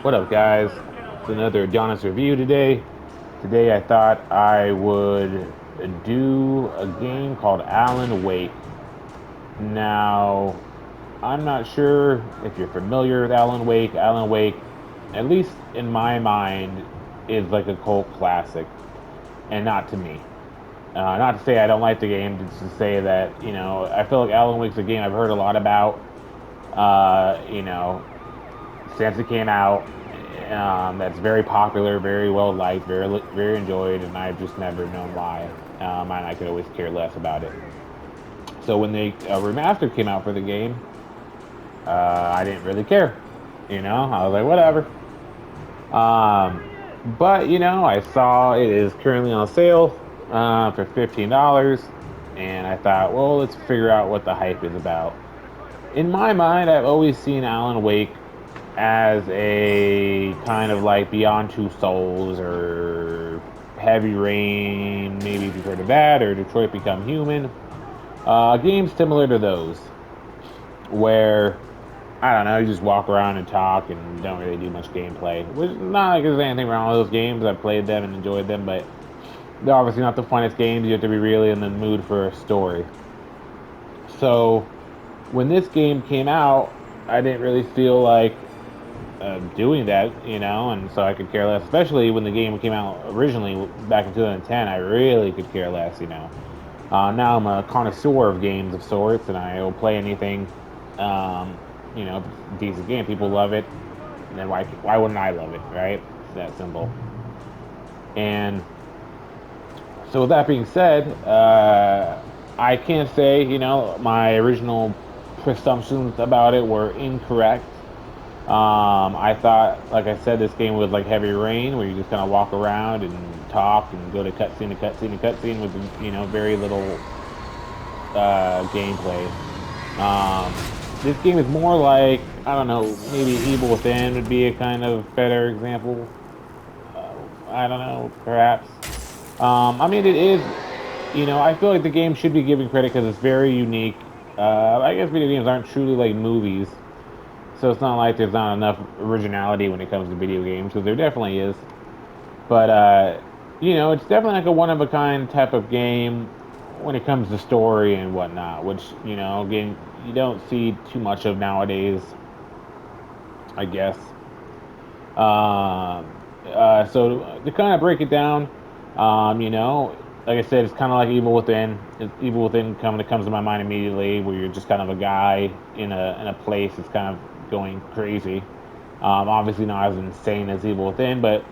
What up, guys? It's another Adonis review today. Today I thought I would do a game called Alan Wake. Now, I'm not sure if you're familiar with Alan Wake. Alan Wake, at least in my mind, is like a cult classic, and not to me. Not to say I don't like the game, just to say that, I feel like Alan Wake's a game I've heard a lot about. Uh, you know, since it came out. That's very popular, very well liked, very enjoyed, and I've just never known why. And I could always care less about it. So when the remaster came out for the game, I didn't really care. I was like, whatever. Um, but I saw it is currently on sale for $15, and I thought, well, let's figure out what the hype is about. In my mind, I've always seen Alan Wake as a kind of like Beyond Two Souls or Heavy Rain, maybe if you've heard of that, or Detroit Become Human. Games similar to those, where I don't know, you just walk around and talk and don't really do much gameplay. Which not like there's anything wrong with those games. I've played them and enjoyed them, but they're obviously not the funnest games. You have to be really in the mood for a story. So when this game came out, I didn't really feel like doing that, and so I could care less. Especially when the game came out originally back in 2010, I really could care less. Now I'm a connoisseur of games of sorts, and I will play anything. Um, if it's a decent game, people love it, and then why wouldn't I love it, right? It's that simple. And so with that being said, I can't say my original presumptions about it were incorrect. I thought, like I said, this game was like Heavy Rain, where you just kind of walk around and talk and go to cutscene to cutscene to cutscene with very little gameplay. This game is more like, I don't know, maybe Evil Within would be a kind of better example. I don't know, perhaps. I mean, it is. I feel like the game should be given credit because it's very unique. I guess video games aren't truly like movies. So it's not like there's not enough originality when it comes to video games, because there definitely is. But it's definitely like a one of a kind type of game when it comes to story and whatnot, which again you don't see too much of nowadays, I guess. So to kind of break it down, like I said, it's kind of like Evil Within. Evil Within comes to my mind immediately, where you're just kind of a guy in a place that's kind of going crazy. Obviously not as insane as Evil Within, but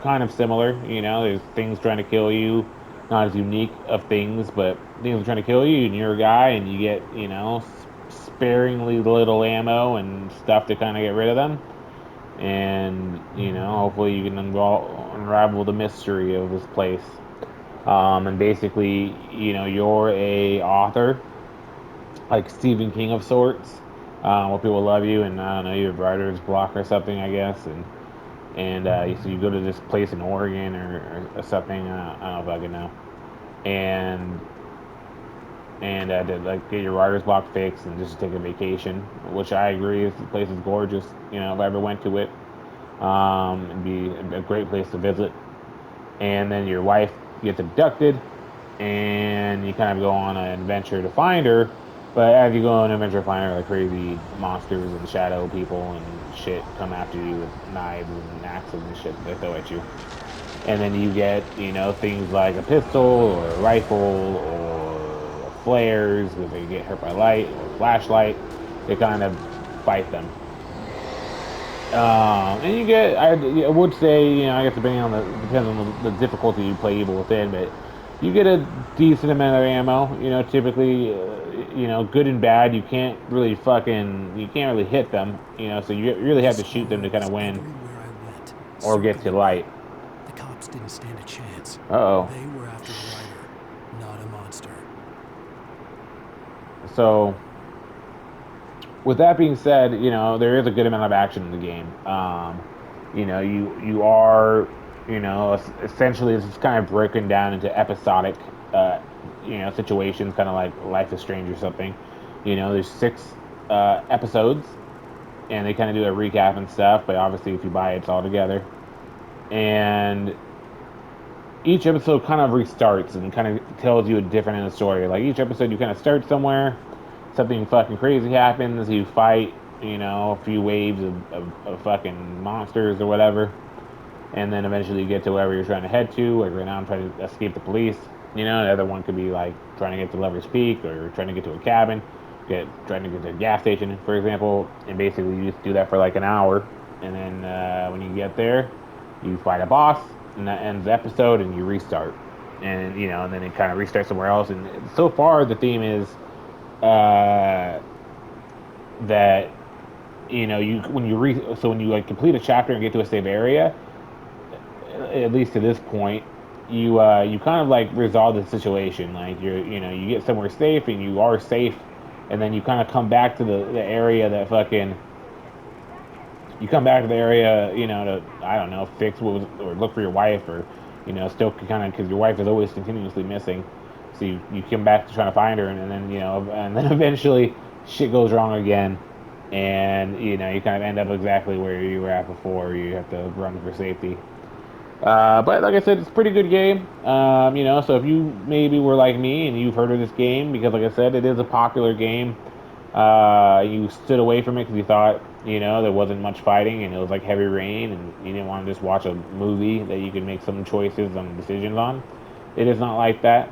kind of similar. There's things trying to kill you, not as unique of things, but things are trying to kill you, and you're a guy, and you get sparingly little ammo and stuff to kind of get rid of them. And hopefully you can unravel the mystery of this place. And basically, you're a author, like Stephen King of sorts. Where people love you, and I don't know, you have writer's block or something, I guess, and so you go to this place in Oregon or something. I don't know if I can know, and to like get your writer's block fixed and just take a vacation, which I agree is the place is gorgeous. If I ever went to it, it'd be a great place to visit. And then your wife gets abducted, and you kind of go on an adventure to find her. But as you go on an adventure to find her, like crazy monsters and shadow people and shit come after you with knives and axes and shit that they throw at you. And then you get, things like a pistol or a rifle or flares because they get hurt by light or flashlight. They kind of fight them. And you get, I would say, I guess depends on the difficulty you play Evil Within, but you get a decent amount of ammo. Typically, good and bad. You can't really hit them. So you really have to shoot them to kind of win or get to light. The cops didn't stand a chance. Uh-oh. They were after the writer, not a monster. So, with that being said, there is a good amount of action in the game. You are, essentially this is kind of broken down into episodic, situations, kind of like Life is Strange or something. There's 6 episodes, and they kind of do a recap and stuff. But obviously, if you buy it, it's all together. And each episode kind of restarts and kind of tells you a different end of the story. Like each episode, you kind of start somewhere, something fucking crazy happens, you fight, a few waves of fucking monsters or whatever, and then eventually you get to wherever you're trying to head to. Like right now, I'm trying to escape the police. The other one could be like trying to get to Lover's Peak or trying to get to a cabin, trying to get to a gas station, for example. And basically, you just do that for like an hour, and then when you get there, you fight a boss, and that ends the episode, and you restart, and then it kind of restarts somewhere else. And so far, the theme is uh, that you when you like complete a chapter and get to a safe area, at least to this point, you kind of like resolve the situation. Like you get somewhere safe and you are safe, and then you kind of come back to the area that fucking you come back to the area, to I don't know, fix what was or look for your wife or still kind of because your wife is always continuously missing. So you come back to trying to find her, and then and then eventually shit goes wrong again, and you kind of end up exactly where you were at before. You have to run for safety. But like I said, it's a pretty good game. So if you maybe were like me and you've heard of this game, because like I said, it is a popular game. You stood away from it because you thought, there wasn't much fighting and it was like heavy rain and you didn't want to just watch a movie that you could make some choices and decisions on. It is not like that.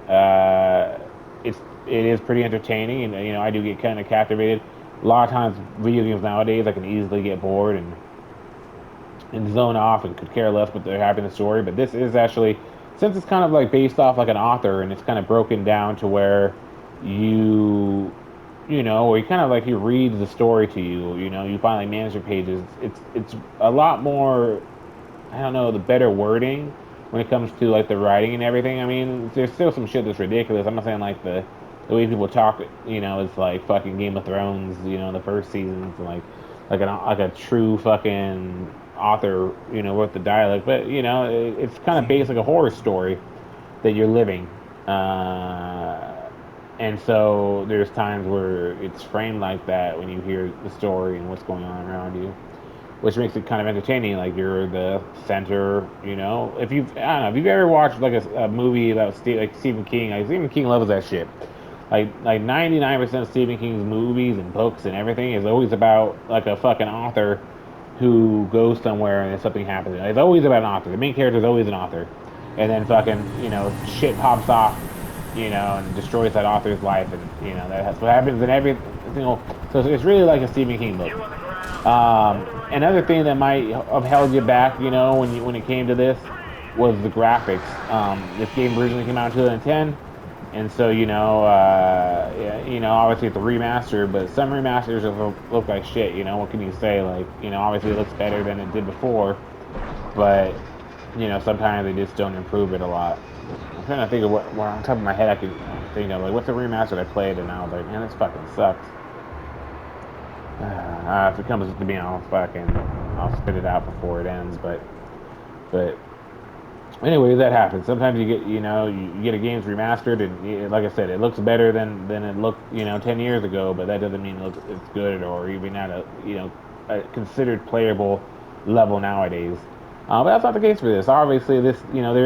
Uh, it is pretty entertaining and I do get kind of captivated. A lot of times, video games nowadays, I can easily get bored and zone off and could care less what they're having the story. But this is actually, since it's kind of like based off like an author and it's kind of broken down to where you or you kind of like he reads the story to you. You finally manage your pages. It's a lot more. I don't know the better wording when it comes to like the writing and everything. I mean, there's still some shit that's ridiculous. I'm not saying like the way people talk. Is like fucking Game of Thrones. The first season's like a true fucking author. Wrote the dialect, but it's kind of based like a horror story that you're living. And so there's times where it's framed like that when you hear the story and what's going on around you, which makes it kind of entertaining. Like you're the center, If you've, I don't know, if you've ever watched like a movie about like Stephen King, like Stephen King loves that shit. Like 99% of Stephen King's movies and books and everything is always about like a fucking author who goes somewhere and something happens. It's always about an author. The main character is always an author, and then fucking shit pops off, and destroys that author's life, and that's what happens in every single. So it's really like a Stephen King book. Another thing that might have held you back, when it came to this, was the graphics. This game originally came out in 2010. And so, obviously it's a remaster, but some remasters look like shit. What can you say? Like, obviously it looks better than it did before, but sometimes they just don't improve it a lot. I'm trying to think of what on top of my head I could think of. Like, what's a remaster I played and I was like, man, this fucking sucks. If it comes to me, I'll spit it out before it ends. But anyway, that happens. Sometimes you get, you get a game's remastered, and like I said, it looks better than it looked, 10 years ago. But that doesn't mean it's good or even at a considered playable level nowadays. But that's not the case for this. Obviously, there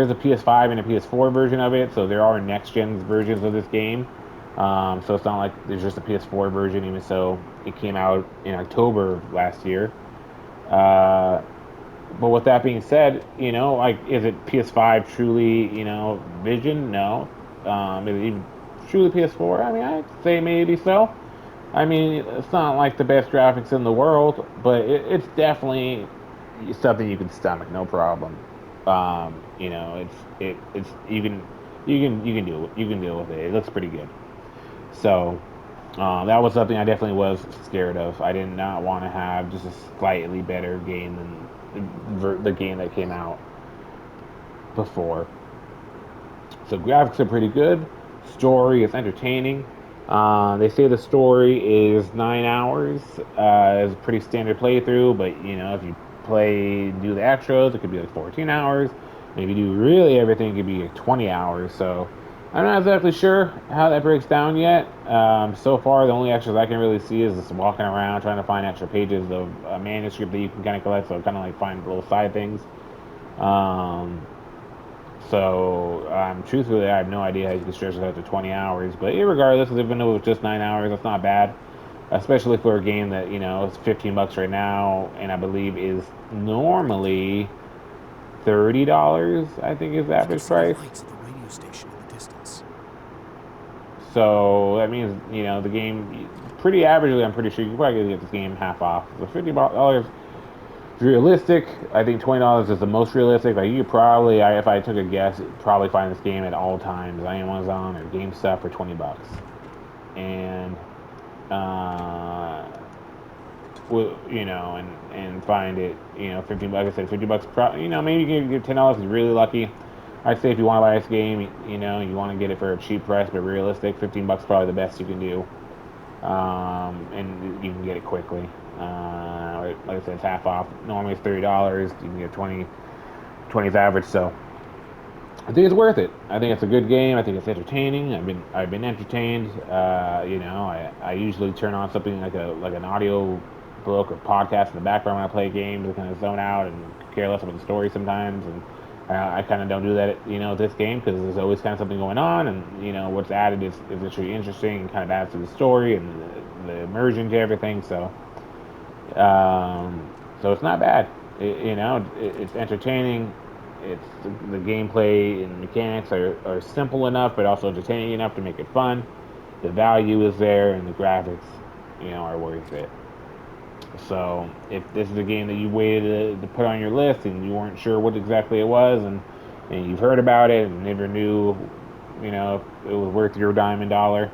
is a PS5 and a PS4 version of it, so there are next gen versions of this game. So it's not like there's just a PS4 version, even so it came out in October of last year. But with that being said, like, is it PS5 truly, Vision? No. Is it even truly PS4? I mean, I'd say maybe so. I mean, it's not like the best graphics in the world, but it's definitely something you can stomach, no problem. It's you can deal with it. It looks pretty good. So that was something I definitely was scared of. I did not want to have just a slightly better game than the game that came out before. So graphics are pretty good. Story is entertaining. They say the story is 9 hours. It's a pretty standard playthrough, but if you do the extras, it could be like 14 hours. Maybe do really everything, it could be like 20 hours. So I'm not exactly sure how that breaks down yet. So far, the only extras I can really see is just walking around trying to find extra pages of a manuscript that you can kind of collect, so kind of like find little side things. Um, truthfully, I have no idea how you can stretch it out to 20 hours. But regardless, even though it was just 9 hours, that's not bad, especially for a game that is $15 right now, and I believe is normally $30. I think is the I can average see the price. lights of the radio station in the distance. So that means the game pretty averagely. I'm pretty sure you can probably get this game half off. So $50 is realistic. I think $20 is the most realistic. Like you could probably, if I took a guess, probably find this game at all times on Amazon or GameStop for $20, and uh, and find it, 15 bucks. Like I said, $50. Maybe you can get $10 if you're really lucky. I'd say if you want to buy this game, you want to get it for a cheap price, but realistic, $15 probably the best you can do, and you can get it quickly. Like I said, it's half off. Normally it's $30. You can get 20 is average. So I think it's worth it. I think it's a good game. I think it's entertaining. I've been entertained. I usually turn on something like an audio book or podcast in the background when I play games to kind of zone out and care less about the story sometimes. And I kind of don't do that, this game because there's always kind of something going on, and what's added is actually interesting and kind of adds to the story and the immersion to everything. So it's not bad. It's entertaining. It's the gameplay and mechanics are simple enough, but also entertaining enough to make it fun. The value is there, and the graphics, are worth it. So if this is a game that you waited to put on your list and you weren't sure what exactly it was, and you've heard about it and never knew, if it was worth your dime and dollar,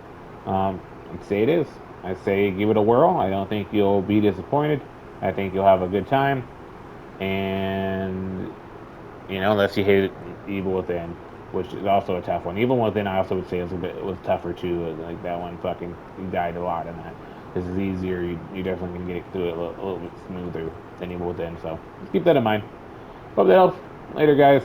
I'd say it is. I'd say give it a whirl. I don't think you'll be disappointed. I think you'll have a good time, and unless you hate Evil Within, which is also a tough one. Evil Within, I also would say was tougher too. Like that one, fucking, you died a lot in that. This is easier. You definitely can get through it a little bit smoother than Evil Within. So just keep that in mind. Hope that helps. Later, guys.